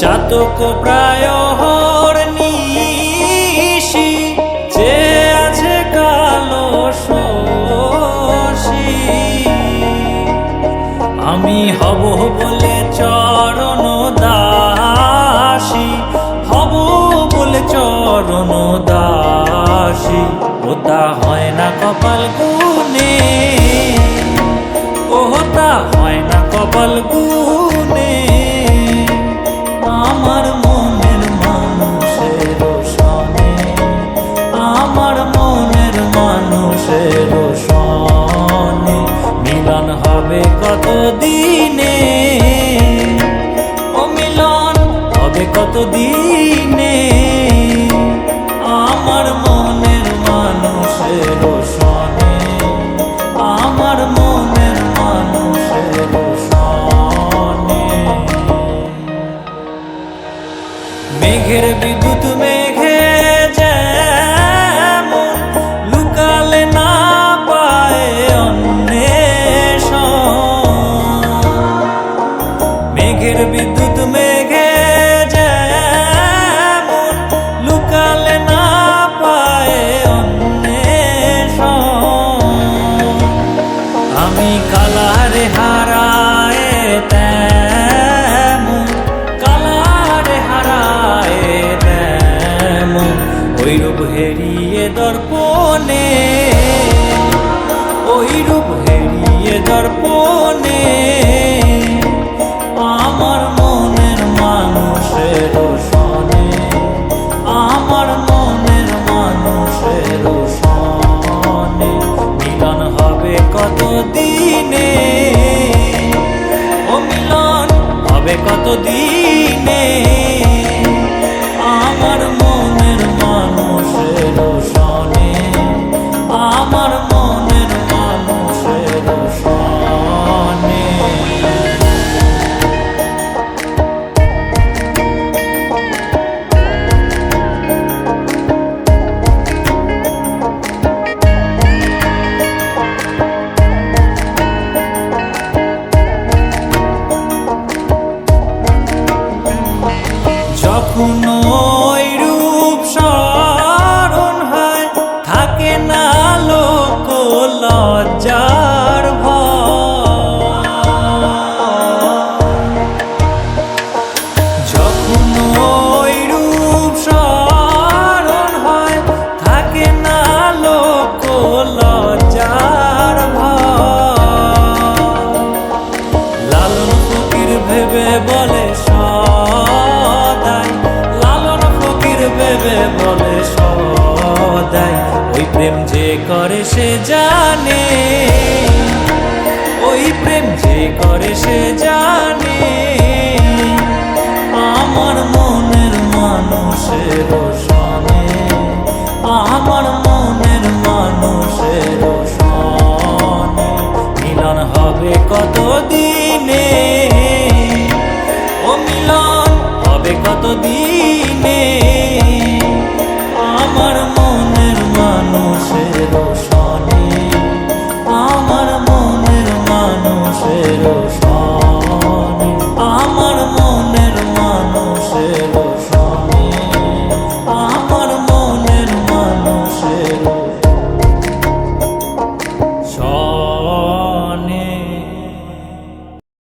চাতক প্রায় হরনিশি যে আছে কালো শশী আমি হব বলে চরণ দাসী হব বলে চরণ দাসী ওটা হয় না কপাল গুনে ওটা হয় না কপাল গুনে আমার মনের মানুষের সনে আমার মনের মানুষের সনে মিলন হবে কত দিনে ও মিলন হবে কত দিনে আমার মনের মানুষের সনে আমার মনের মানুষের সনে মেঘের বিদ্যুৎ মেঘে যেমন লুকালে না পায় অন্বেষণ মেঘের বিদ্যুৎ মেঘে যেমন লুকালে না পায় অন্বেষণ আমি কালারে হারায় তেমন কালারে হারায় তেমন ওই রূপ হেরিয়ে দর্পণে ওই রূপ হেরিয়ে দর্পণে আমার মনের মানুষের সনে আমার মনের মানুষের সনে মিলন হবে কত দিনে ও মিলন হবে কত দিনে আমার মনের মানুষের সনে আমার মনের মানুষের সনে যখন ওই রূপ স্মরণ হয় থাকে না লোক লজ্জার ভয় যখন ওই রূপ স্মরণ হয় থাকে না লোক লজ্জার ভয় লালন ফকির ভেবে বলে ভেবে বলে সদাই ওই প্রেম যে করে সে জানে ওই প্রেম যে করে সে জানে আমার মনের মানুষের সনে আমার মনের মানুষের সনে মিলন হবে কত দিনে ও মিলন হবে কত দিনে আমার মনের মানুষের সনে আমার মনের মানুষের সনে।